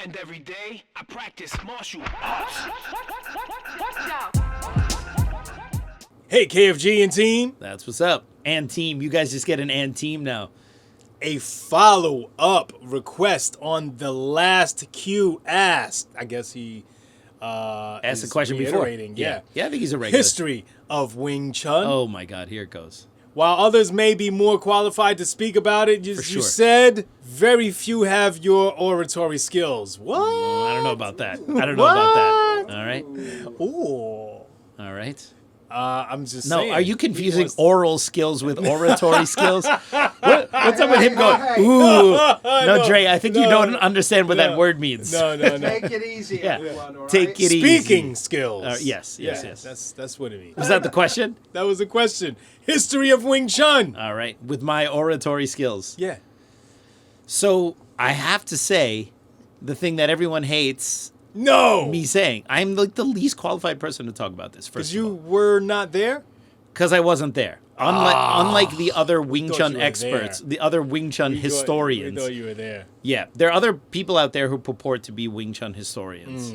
And every day, I practice martial arts. Hey, KFG and team. That's what's up. And team. You guys just get an and team now. A follow-up request on the last Q asked. I guess he asked the question before. Yeah, I think he's a regular. History of Wing Chun. Oh my God, here it goes. While others may be more qualified to speak about it, you said very few have your oratory skills. What? I don't know about that. All right. Ooh. All right. I'm just saying. No, are you confusing oral skills with oratory skills? What's up with him going, ooh? No, Dre, I think you don't understand what that word means. No. Take it easy, everyone, all right? Take it easy. Speaking skills. Yes. That's what it means. Was that the question? That was the question. History of Wing Chun. All right. With my oratory skills. Yeah. So I have to say, the thing that everyone hates... No! Me saying. I'm like the least qualified person to talk about this, first of all. Because you were not there? Because I wasn't there. Unlike the other Wing Chun experts, there. the other Wing Chun historians. We thought you were there. Yeah. There are other people out there who purport to be Wing Chun historians.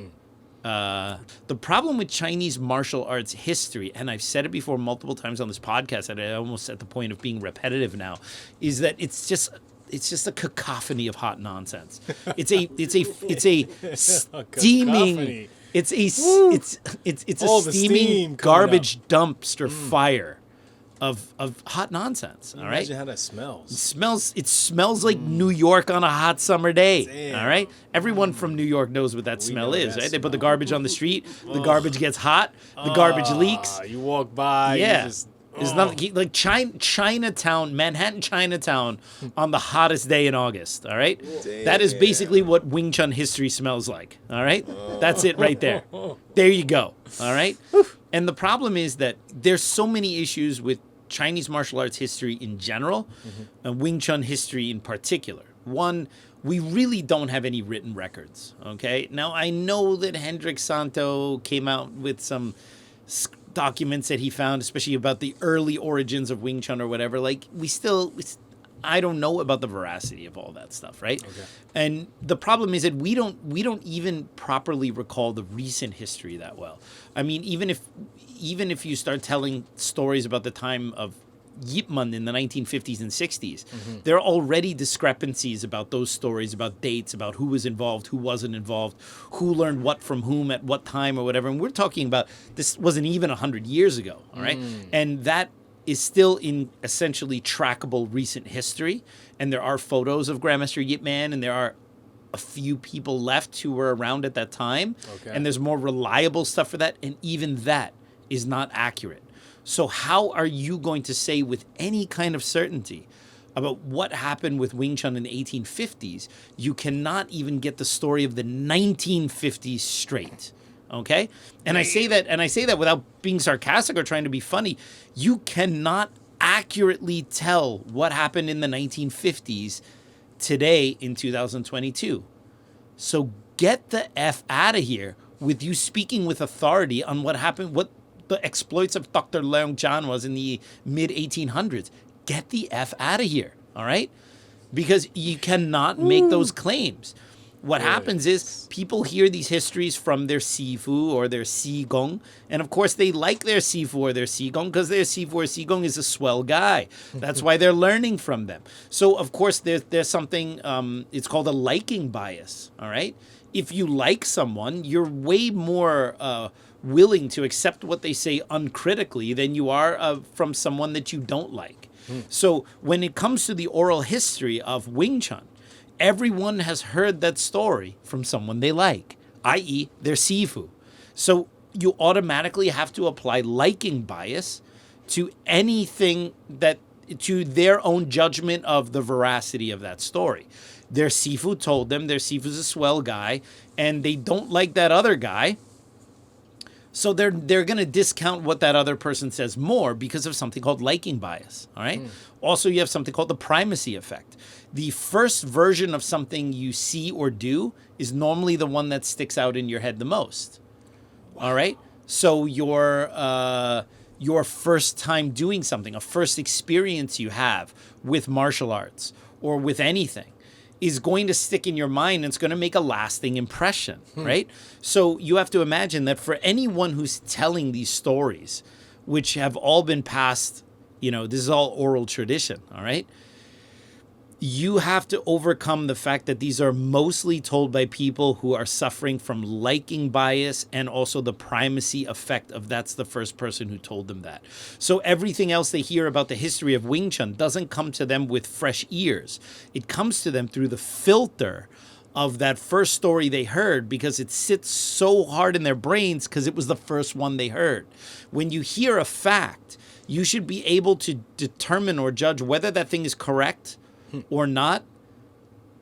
The problem with Chinese martial arts history, and I've said it before multiple times on this podcast, and I'm almost at the point of being repetitive now, is that it's just a cacophony of hot nonsense. It's a steaming. It's a steaming garbage dumpster fire of hot nonsense. All right. Imagine how that smells. It smells like New York on a hot summer day. Damn. All right. Everyone from New York knows what that smell is, right? They put the garbage on the street. The garbage gets hot. The garbage leaks. You walk by. Yeah. You just, There's nothing like Chinatown, Manhattan, Chinatown on the hottest day in August. All right, that is basically what Wing Chun history smells like. All right, that's it right there. There you go. All right, and the problem is that there's so many issues with Chinese martial arts history in general, and Wing Chun history in particular. One, we really don't have any written records. Okay, now I know that Hendrik Santo came out with some documents that he found, especially about the early origins of Wing Chun or whatever. Like I don't know about the veracity of all that stuff, right? Okay. And the problem is that we don't even properly recall the recent history that well. I mean, even if you start telling stories about the time of Yip Man in the 1950s and 60s, there are already discrepancies about those stories, about dates, about who was involved, who wasn't involved, who learned what from whom at what time or whatever. And we're talking about, this wasn't even 100 years ago, all right? And that is still in essentially trackable recent history. And there are photos of Grandmaster Yip Man, and there are a few people left who were around at that time. Okay. And there's more reliable stuff for that. And even that is not accurate. So how are you going to say with any kind of certainty about what happened with Wing Chun in the 1850s? You cannot even get the story of the 1950s straight. Okay? And I say that without being sarcastic or trying to be funny. You cannot accurately tell what happened in the 1950s today in 2022. So get the F out of here with you speaking with authority on what happened, what the exploits of Dr. Leung Jan was in the mid-1800s. Get the F out of here, all right? Because you cannot make those claims. What happens is people hear these histories from their sifu or their sigong, and of course they like their sifu or their sigong because their sifu or sigong is a swell guy. That's why they're learning from them. So of course there's something, it's called a liking bias, all right? If you like someone, you're way more willing to accept what they say uncritically than you are from someone that you don't like. So when it comes to the oral history of Wing Chun, everyone has heard that story from someone they like, i.e. their sifu. So you automatically have to apply liking bias to anything to their own judgment of the veracity of that story. Their sifu told them their sifu's a swell guy, and they don't like that other guy. So they're going to discount what that other person says more because of something called liking bias, all right? Also, you have something called the primacy effect. The first version of something you see or do is normally the one that sticks out in your head the most, all right? So your first time doing something, a first experience you have with martial arts or with anything, is going to stick in your mind and it's going to make a lasting impression, right? So you have to imagine that for anyone who's telling these stories, which have all been passed, this is all oral tradition, all right? You have to overcome the fact that these are mostly told by people who are suffering from liking bias and also the primacy effect of that's the first person who told them that. So everything else they hear about the history of Wing Chun doesn't come to them with fresh ears. It comes to them through the filter of that first story they heard because it sits so hard in their brains because it was the first one they heard. When you hear a fact, you should be able to determine or judge whether that thing is correct or not,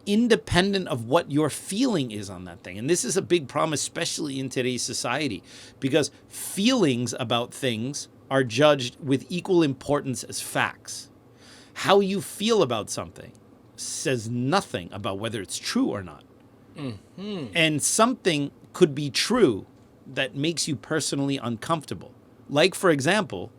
independent of what your feeling is on that thing. And this is a big problem, especially in today's society, because feelings about things are judged with equal importance as facts. How you feel about something says nothing about whether it's true or not. Mm-hmm. And something could be true that makes you personally uncomfortable. Like, for example,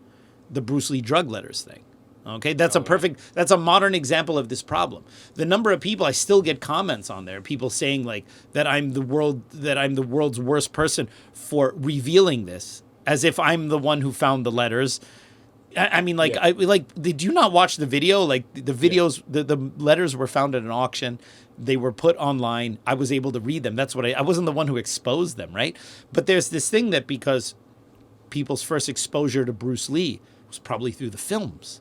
the Bruce Lee drug letters thing. Okay, that's a modern example of this problem. The number of people, I still get comments on there, people saying like that I'm the world's worst person for revealing this, as if I'm the one who found the letters. I mean, like, did you not watch the video? Like the videos, the letters were found at an auction. They were put online. I was able to read them. That's what I wasn't the one who exposed them, right? But there's this thing that because people's first exposure to Bruce Lee was probably through the films.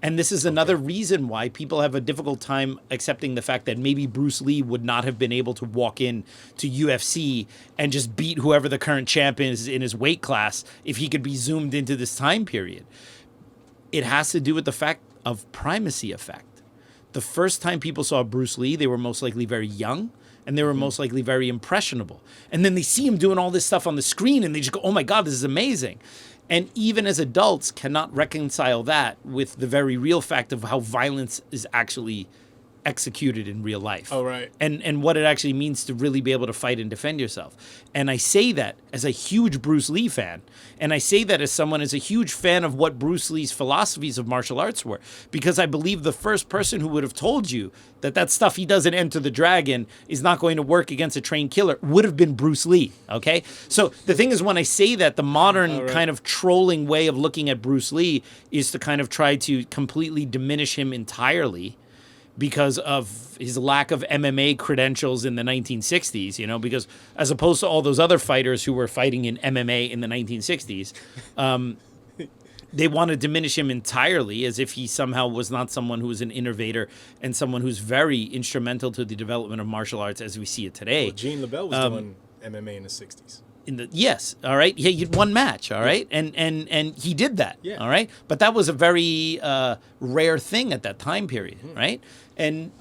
And this is another reason why people have a difficult time accepting the fact that maybe Bruce Lee would not have been able to walk in to UFC and just beat whoever the current champion is in his weight class if he could be zoomed into this time period. It has to do with the fact of primacy effect. The first time people saw Bruce Lee, they were most likely very young and they were most likely very impressionable. And then they see him doing all this stuff on the screen and they just go, oh my God, this is amazing. And even as adults cannot reconcile that with the very real fact of how violence is actually executed in real life. Oh, right. And what it actually means to really be able to fight and defend yourself. And I say that as a huge Bruce Lee fan. And I say that as someone as a huge fan of what Bruce Lee's philosophies of martial arts were. Because I believe the first person who would have told you that stuff he does in Enter the Dragon is not going to work against a trained killer would have been Bruce Lee, okay? So the thing is, when I say that, the modern kind of trolling way of looking at Bruce Lee is to kind of try to completely diminish him entirely because of his lack of MMA credentials in the 1960s, because as opposed to all those other fighters who were fighting in MMA in the 1960s, they want to diminish him entirely as if he somehow was not someone who was an innovator and someone who's very instrumental to the development of martial arts as we see it today. Well, Gene LeBell was doing MMA in the 60s. Yes, all right. Yeah, he had one match, all right? And he did that, all right? But that was a very rare thing at that time period, right? And,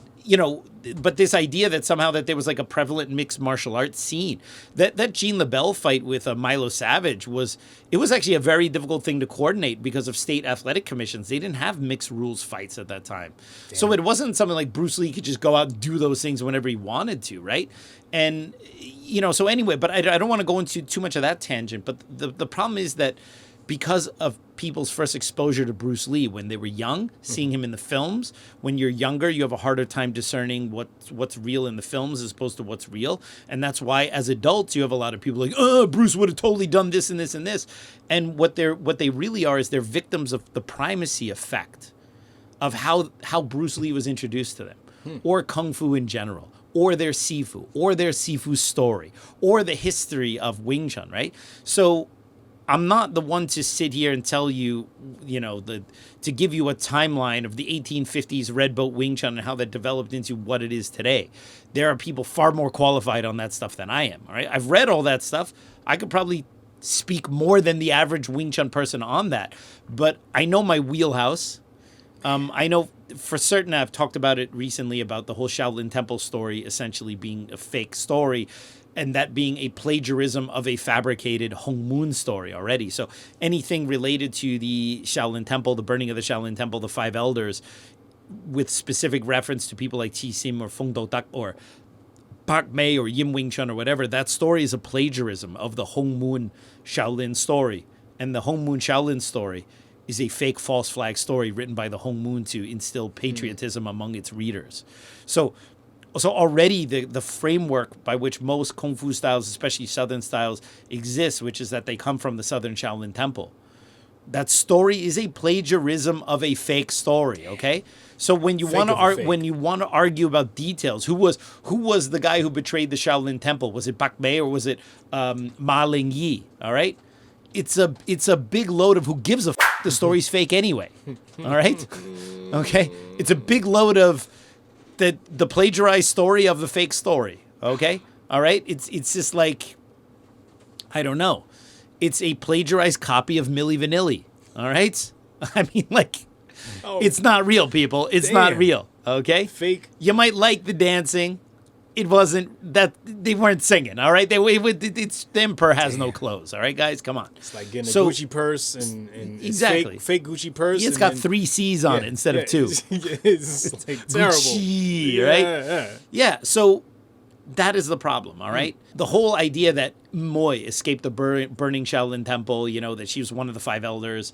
but this idea that somehow that there was like a prevalent mixed martial arts scene, that Gene LeBell fight with Milo Savage was actually a very difficult thing to coordinate because of state athletic commissions. They didn't have mixed rules fights at that time. Damn. So it wasn't something like Bruce Lee could just go out and do those things whenever he wanted to, right? And, so anyway, but I don't want to go into too much of that tangent, but the problem is that because of people's first exposure to Bruce Lee when they were young, seeing him in the films, when you're younger, you have a harder time discerning what's real in the films as opposed to what's real. And that's why as adults, you have a lot of people like, oh, Bruce would have totally done this and this and this. And what they really are is they're victims of the primacy effect of how Bruce Lee was introduced to them, or Kung Fu in general, or their Sifu story, or the history of Wing Chun, right? So I'm not the one to sit here and tell you, to give you a timeline of the 1850s Red Boat Wing Chun and how that developed into what it is today. There are people far more qualified on that stuff than I am, all right? I've read all that stuff. I could probably speak more than the average Wing Chun person on that, but I know my wheelhouse. I know for certain, I've talked about it recently, about the whole Shaolin Temple story essentially being a fake story, and that being a plagiarism of a fabricated Hong Moon story already. So anything related to the Shaolin Temple, the burning of the Shaolin Temple, the Five Elders, with specific reference to people like Chi Sim or Fung Do Tak or Park Mei or Yim Wing Chun or whatever, that story is a plagiarism of the Hong Moon Shaolin story. And the Hong Moon Shaolin story is a fake false flag story written by the Hong Moon to instill patriotism among its readers. So So already the framework by which most Kung Fu styles, especially Southern styles, exist, which is that they come from the Southern Shaolin Temple. That story is a plagiarism of a fake story, okay? So when you want to argue about details, who was the guy who betrayed the Shaolin Temple? Was it Bak Mei or was it Ma Ling Yi? All right? It's a big load of who gives a f***. The story's fake anyway. All right? Okay? It's a big load of the plagiarized story of the fake story. Okay? All right? It's just like, I don't know. It's a plagiarized copy of Milli Vanilli. All right? I mean, like, it's not real, people. It's not real. Okay? Fake. You might like the dancing. It wasn't that they weren't singing. All right? The emperor has no clothes. All right, guys? Come on. It's like getting a Gucci purse and exactly fake Gucci purse. It's got 3 C's on it instead of 2. It's like terrible. Gucci, right? Yeah. So that is the problem, all right? The whole idea that Moy escaped the burning Shaolin Temple, that she was one of the 5 elders,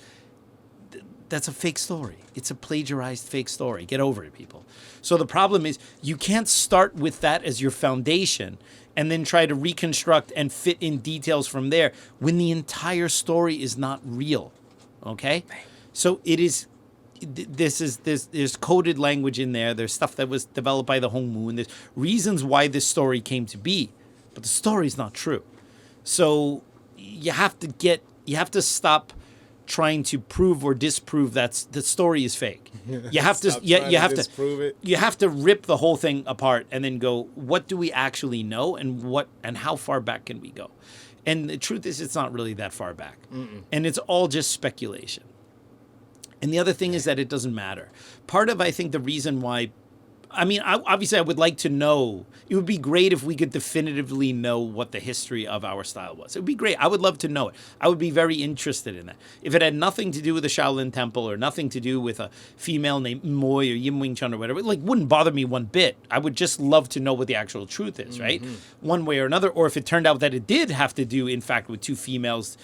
that's a fake story. It's a plagiarized fake story. Get over it, people. So the problem is you can't start with that as your foundation and then try to reconstruct and fit in details from there when the entire story is not real, okay? So it is... There's coded language in there. There's stuff that was developed by the Hong Mu, and there's reasons why this story came to be, but the story's not true. So you have to stop trying to prove or disprove that the story is fake. You have to rip the whole thing apart and then go, what do we actually know, and how far back can we go? And the truth is, it's not really that far back, and it's all just speculation. And the other thing is that it doesn't matter. Part of, I think, the reason why, obviously I would like to know, it would be great if we could definitively know what the history of our style was. It would be great. I would love to know it. I would be very interested in that. If it had nothing to do with the Shaolin Temple or nothing to do with a female named Moy or Yim Wing Chun or whatever, it wouldn't bother me one bit. I would just love to know what the actual truth is, right? One way or another. Or if it turned out that it did have to do, in fact, with 2 females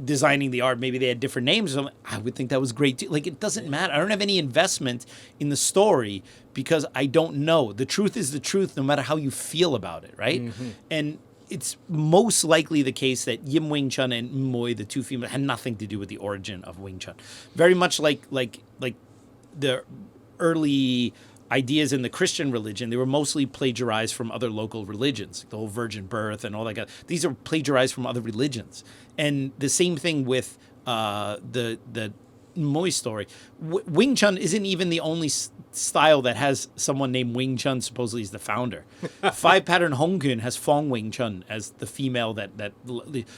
designing the art, maybe they had different names. I would think that was great too. It doesn't matter. I don't have any investment in the story because I don't know. The truth is the truth, no matter how you feel about it, right? And it's most likely the case that Yim Wing Chun and Moy, the 2 females, had nothing to do with the origin of Wing Chun. Very much like the early ideas in the Christian religion, they were mostly plagiarized from other local religions. The whole virgin birth and all that. These are plagiarized from other religions. And the same thing with the Moy story. Wing Chun isn't even the only style that has someone named Wing Chun supposedly is the founder. 5-pattern Hong Kun has Fong Wing Chun as the female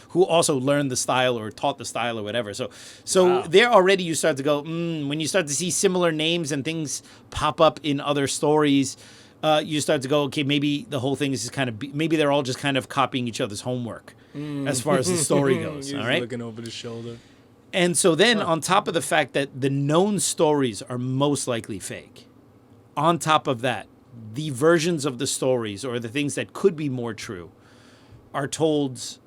who also learned the style or taught the style or whatever. So wow. There already you start to go, when you start to see similar names and things pop up in other stories, you start to go, okay, maybe the whole thing is just maybe they're all just kind of copying each other's homework as far as the story goes. You're all right, looking over the shoulder. And so then on top of the fact that the known stories are most likely fake, on top of that, the versions of the stories or the things that could be more true are told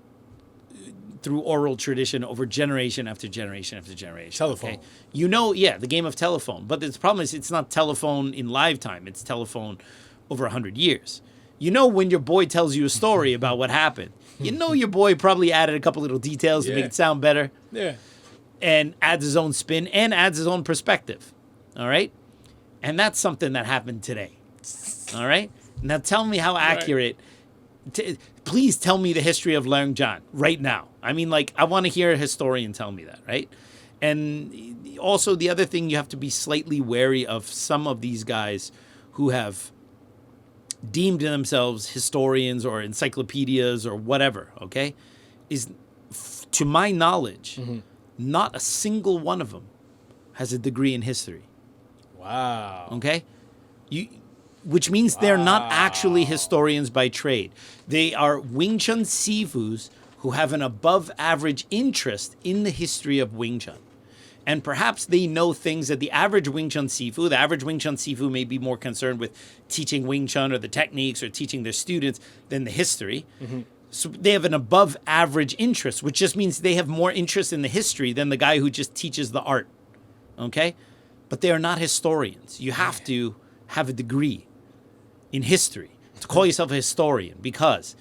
through oral tradition over generation after generation after generation. Telephone. Okay? The game of telephone. But the problem is it's not telephone in live time. It's telephone over 100 years. When your boy tells you a story about what happened, your boy probably added a couple little details to make it sound better. Yeah. And adds his own spin and adds his own perspective. All right? And that's something that happened today. All right? Now tell me how accurate. Please tell me the history of Leung Jan right now. I want to hear a historian tell me that, right? And also the other thing you have to be slightly wary of some of these guys who have deemed themselves historians or encyclopedias or whatever, okay? Is, to my knowledge, not a single one of them has a degree in history. Wow. Okay? Which means they're not actually historians by trade. They are Wing Chun Sifus who have an above average interest in the history of Wing Chun. And perhaps they know things that the average Wing Chun Sifu may be more concerned with teaching Wing Chun or the techniques or teaching their students than the history. So they have an above average interest, which just means they have more interest in the history than the guy who just teaches the art. Okay? But they are not historians. You have to have a degree. in history, to call yourself a historian, because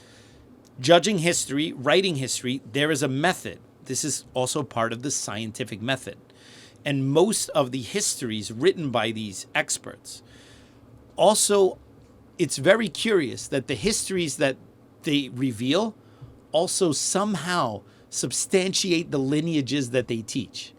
judging history, writing history, there is a method. This is also part of the scientific method. And most of the histories written by these experts, also, it's very curious that the histories that they reveal also somehow substantiate the lineages that they teach.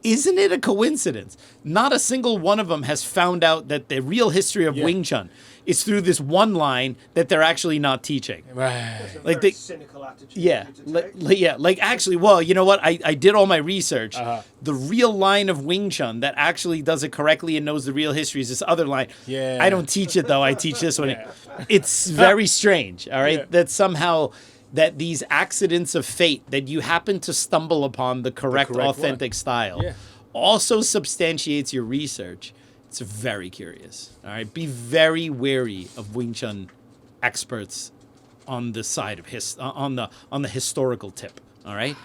Isn't it a coincidence? Not a single one of them has found out that the real history of Wing Chun is through this one line that they're actually not teaching. Right. Like they, cynical attitude. like actually, well, you know what? I did all my research. The real line of Wing Chun that actually does it correctly and knows the real history is this other line. Yeah. I don't teach it though. I teach this one. It's very strange. All right, that somehow that these accidents of fate that you happen to stumble upon the correct authentic style also substantiates your research. It's very curious. All right, be very wary of Wing Chun experts on the side of on the historical tip. All right,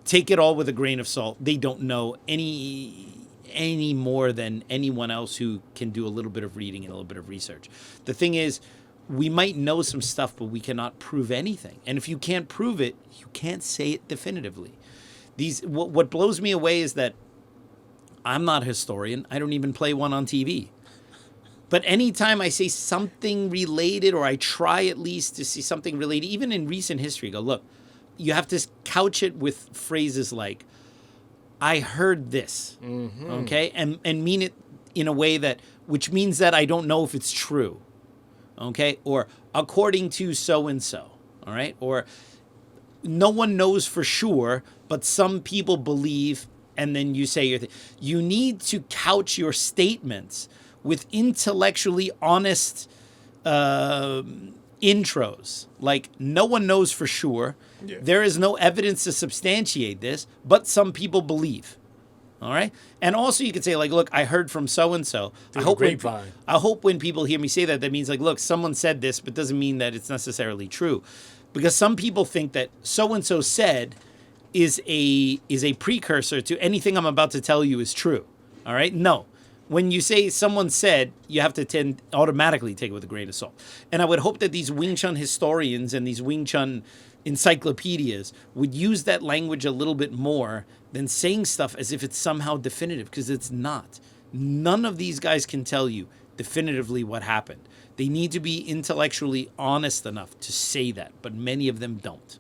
take it all with a grain of salt. They don't know any more than anyone else who can do a little bit of reading and a little bit of research. The thing is, we might know some stuff, but we cannot prove anything. And if you can't prove it, you can't say it definitively. What blows me away is that I'm not a historian. I don't even play one on TV. But anytime I say something related, or I try at least to see something related, even in recent history, go, look, you have to couch it with phrases like, I heard this, okay? And mean it in a way which means that I don't know if it's true. Okay, or according to so-and-so, all right? Or no one knows for sure, but some people believe, and then you say your thing. You need to couch your statements with intellectually honest intros. Like, no one knows for sure. Yeah. There is no evidence to substantiate this, but some people believe. All right. And also you could say, like, look, I heard from so-and-so. I hope when people hear me say that, that means, like, look, someone said this, but doesn't mean that it's necessarily true. Because some people think that so-and-so said is a precursor to anything I'm about to tell you is true. All right. No. When you say someone said, you have to automatically take it with a grain of salt. And I would hope that these Wing Chun historians and these Wing Chun encyclopedias would use that language a little bit more than saying stuff as if it's somehow definitive, because it's not. None of these guys can tell you definitively what happened. They need to be intellectually honest enough to say that, but many of them don't.